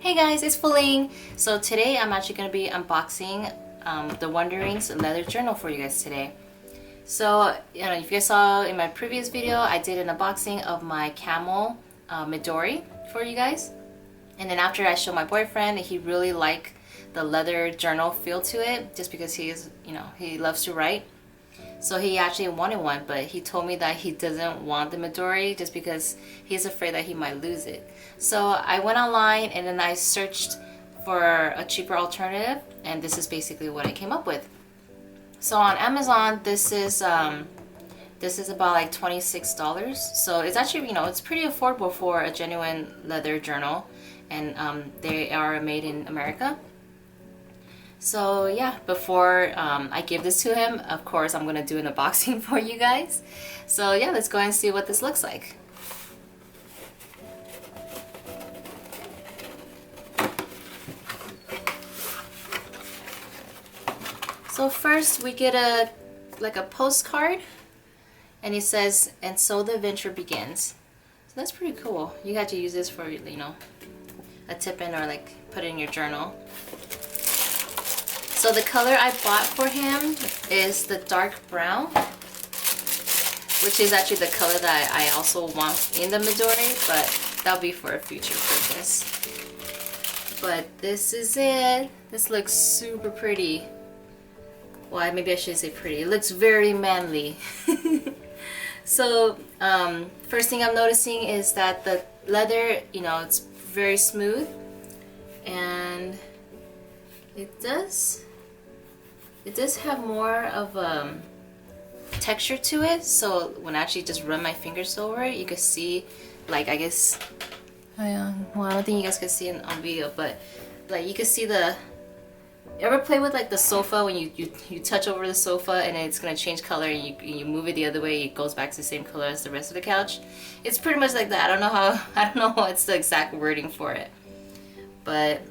Hey guys, it's Feline. So today I'm actually going to be unboxing the Wonderings leather journal for you guys today. So, if you guys saw in my previous video, I did an unboxing of my camel Midori for you guys. And then after I showed my boyfriend, he really liked the leather journal feel to it just because he loves to write. So he actually wanted one, but he told me that he doesn't want the Midori just because he's afraid that he might lose it. So I went online and then I searched for a cheaper alternative, and this is basically what I came up with. So on Amazon, this is about like $26. So it's actually, it's pretty affordable for a genuine leather journal, and they are made in America. So yeah, before I give this to him, of course I'm gonna do an unboxing for you guys. So yeah, let's go and see what this looks like. So first we get a postcard, and it says, "And so the adventure begins." So that's pretty cool. You got to use this for a tip-in or like put it in your journal. So the color I bought for him is the dark brown, which is actually the color that I also want in the Midori, but that'll be for a future purchase. But this is it. This looks super pretty. Well, maybe I should say pretty. It looks very manly. So first thing I'm noticing is that the leather, it's very smooth, and it does have more of a texture to it. So when I actually just run my fingers over it, you can see, like, I guess, well, I don't think you guys can see it on video, but like you can see the. Ever play with like the sofa when you touch over the sofa and it's gonna change color, and you move it the other way, it goes back to the same color as the rest of the couch? It's pretty much like that. I don't know what's the exact wording for it, but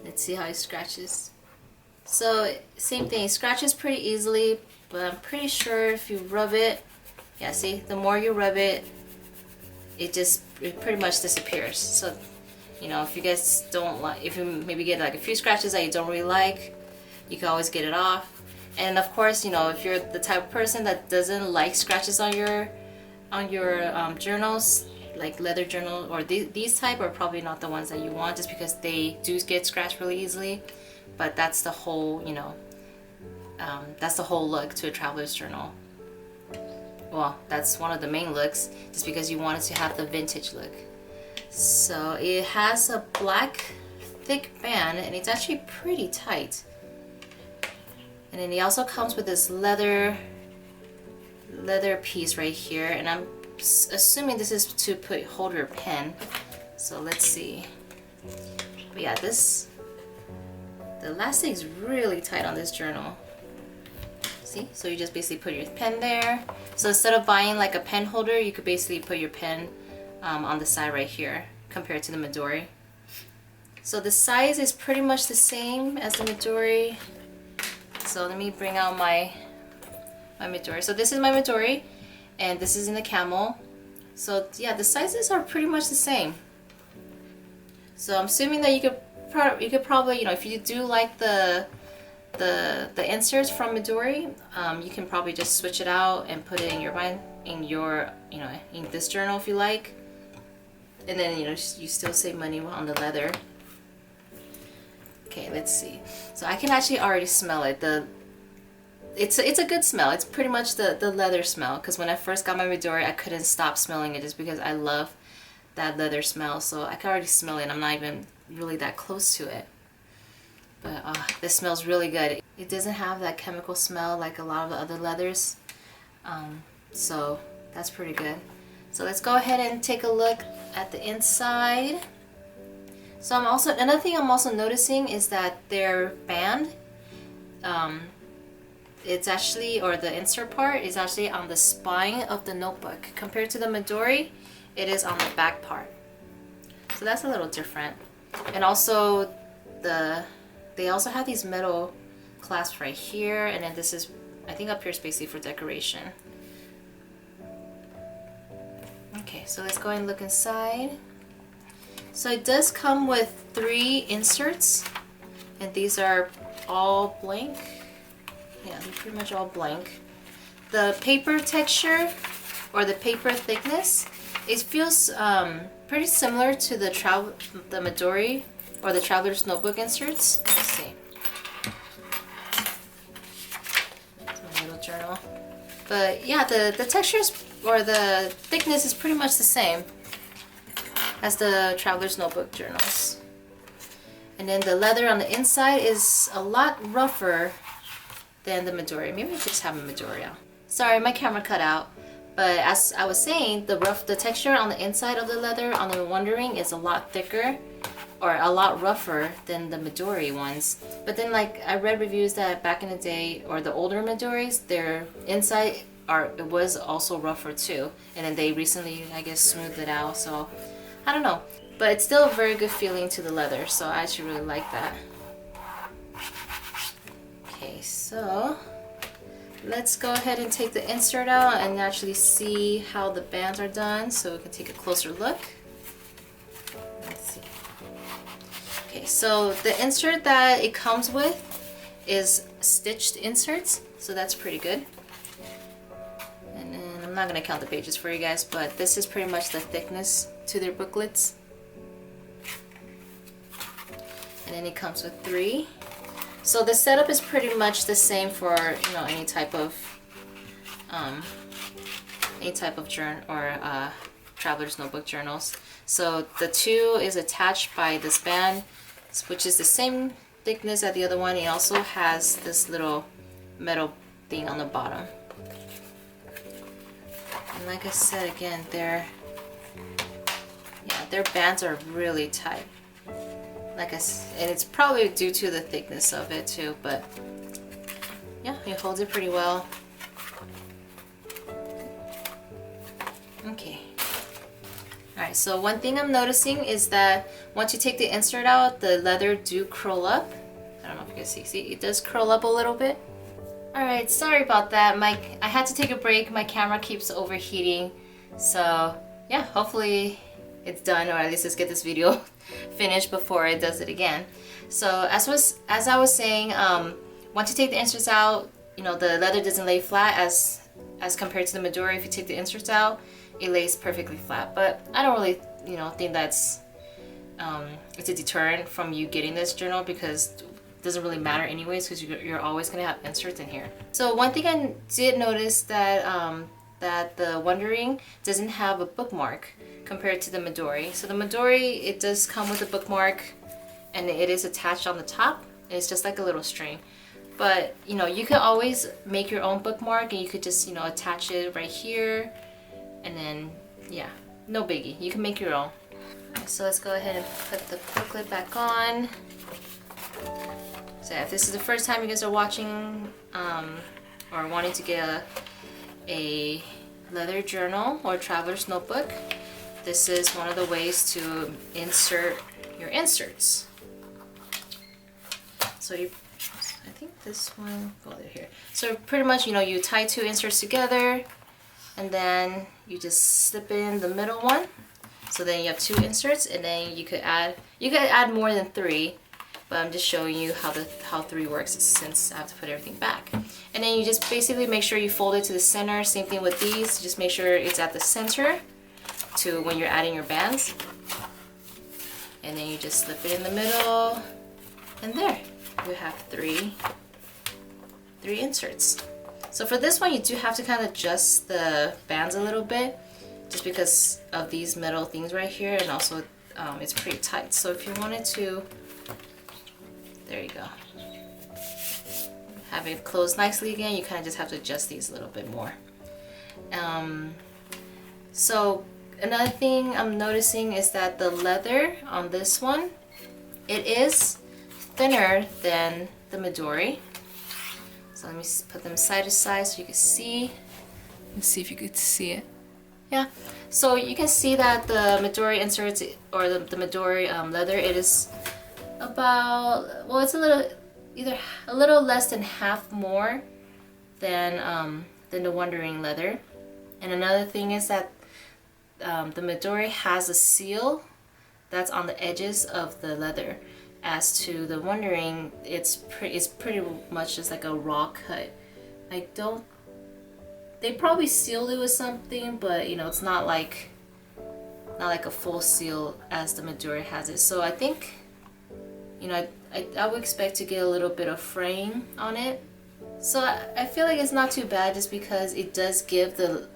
let's see how it scratches. So same thing, it scratches pretty easily, but I'm pretty sure if you rub it, yeah, see, the more you rub it, it pretty much disappears. So if you guys don't like, if you maybe get like a few scratches that you don't really like, you can always get it off. And of course, if you're the type of person that doesn't like scratches on your journals, like leather journal or these type, are probably not the ones that you want, just because they do get scratched really easily. But that's the whole, that's the whole look to a traveler's journal. Well, that's one of the main looks, just because you want it to have the vintage look. So it has a black thick band, and it's actually pretty tight. And then it also comes with this leather piece right here, and I'm assuming this is to hold your pen. So let's see. But yeah, the elastic is really tight on this journal. See? So you just basically put your pen there. So instead of buying like a pen holder, you could basically put your pen on the side right here, compared to the Midori. So the size is pretty much the same as the Midori. So let me bring out my Midori. So this is my Midori, and this is in the camel. So yeah, the sizes are pretty much the same. So I'm assuming that you could probably, if you do like the inserts from Midori, you can probably just switch it out and put it in in this journal if you like. And then you still save money on the leather. Okay, let's see. So I can actually already smell it. It's a good smell. It's pretty much the leather smell, because when I first got my Midori, I couldn't stop smelling it just because I love that leather smell. So I can already smell it. I'm not even really that close to it. But this smells really good. It doesn't have that chemical smell like a lot of the other leathers. So that's pretty good. So let's go ahead and take a look at the inside. So another thing I'm also noticing is that their band, it's actually, or the insert part is actually on the spine of the notebook. Compared to the Midori, it is on the back part. So that's a little different. And also they also have these metal clasps right here, and then this is, I think up here is basically for decoration. Okay, so let's go and look inside. So it does come with 3 inserts, and these are all blank. Yeah, they're pretty much all blank. The paper texture or the paper thickness, it feels pretty similar to the Midori or the Traveler's Notebook inserts. Let's see. It's my little journal. But yeah, the textures or the thickness is pretty much the same as the Traveler's Notebook journals. And then the leather on the inside is a lot rougher than the Midori. Maybe I just have a Midori out. Sorry, my camera cut out. But as I was saying, the texture on the inside of the leather on the Wondering is a lot thicker or a lot rougher than the Midori ones. But then, like, I read reviews that back in the day, or the older Midoris, their inside it was also rougher too. And then they recently, I guess, smoothed it out. So I don't know. But it's still a very good feeling to the leather, so I actually really like that. Okay, so let's go ahead and take the insert out and actually see how the bands are done so we can take a closer look. Let's see. Okay, so the insert that it comes with is stitched inserts, so that's pretty good. And then I'm not going to count the pages for you guys, but this is pretty much the thickness to their booklets. And then it comes with 3. So the setup is pretty much the same for, you know, any type of journal or Traveler's Notebook journals. So the 2 is attached by this band, which is the same thickness as the other one. It also has this little metal thing on the bottom. And like I said again, their bands are really tight. Like I said, and it's probably due to the thickness of it too, but yeah, it holds it pretty well. Okay. Alright, so one thing I'm noticing is that once you take the insert out, the leather do curl up. I don't know if you can see, it does curl up a little bit. Alright, sorry about that. I had to take a break. My camera keeps overheating. So yeah, hopefully it's done, or at least let's get this video finished before it does it again. So as I was saying, once you take the inserts out, you know, the leather doesn't lay flat as compared to the Midori. If you take the inserts out, it lays perfectly flat. But I don't really, you know, think that's it's a deterrent from you getting this journal, because it doesn't really matter anyways, because you're always gonna have inserts in here. So one thing I did notice that that the Wondering doesn't have a bookmark compared to the Midori. So the Midori, it does come with a bookmark, and it is attached on the top. It's just like a little string. But you know, you could always make your own bookmark, and you could just, you know, attach it right here, and then yeah, no biggie. You can make your own. So let's go ahead and put the booklet back on. So if this is the first time you guys are watching or wanting to get a leather journal or Traveler's Notebook, this is one of the ways to insert your inserts. So I think this one, here. So pretty much, you know, you tie 2 inserts together, and then you just slip in the middle one. So then you have 2 inserts, and then you could add more than 3, but I'm just showing you how 3 works since I have to put everything back. And then you just basically make sure you fold it to the center. Same thing with these, just make sure it's at the center to when you're adding your bands. And then you just slip it in the middle, and there you have 3 inserts. So for this one, you do have to kind of adjust the bands a little bit, just because of these metal things right here, and also it's pretty tight. So if you wanted to, there you go, have it closed nicely again, you kind of just have to adjust these a little bit more. So another thing I'm noticing is that the leather on this one, it is thinner than the Midori. So let me put them side to side so you can see. Let's see if you could see it. Yeah, so you can see that the Midori inserts, or the Midori leather, it is about, well, it's either a little less than half more than the Wondering leather. And another thing is that the Midori has a seal that's on the edges of the leather. As to the wondering, it's pretty much just like a raw cut. I don't, they probably sealed it with something, but you know, it's not like a full seal as the Midori has it. So I think, you know, I would expect to get a little bit of fraying on it. So I feel like it's not too bad, just because it does give the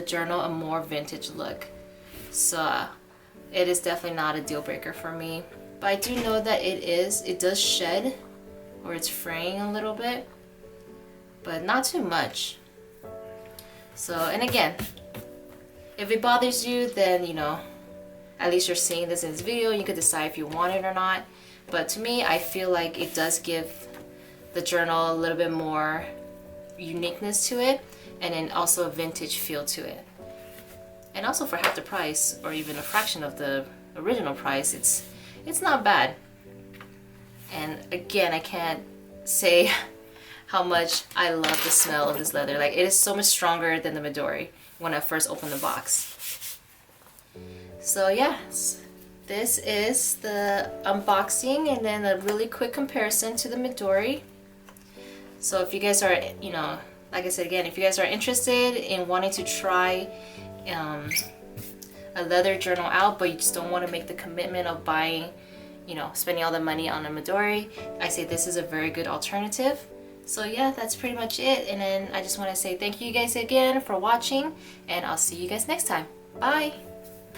journal a more vintage look. So it is definitely not a deal breaker for me. But I do know that it does shed, or it's fraying a little bit, but not too much. So, and again, if it bothers you, then, you know, at least you're seeing this in this video. You could decide if you want it or not. But to me, I feel like it does give the journal a little bit more uniqueness to it, and then also a vintage feel to it. And also for half the price, or even a fraction of the original price, it's not bad. And again, I can't say how much I love the smell of this leather. Like, it is so much stronger than the Midori when I first opened the box. So yeah, this is the unboxing and then a really quick comparison to the Midori. So if you guys are, you know, like I said again, if you guys are interested in wanting to try a leather journal out, but you just don't want to make the commitment of buying, you know, spending all the money on a Midori, I say this is a very good alternative. So yeah, that's pretty much it. And then I just want to say thank you guys again for watching, and I'll see you guys next time. Bye!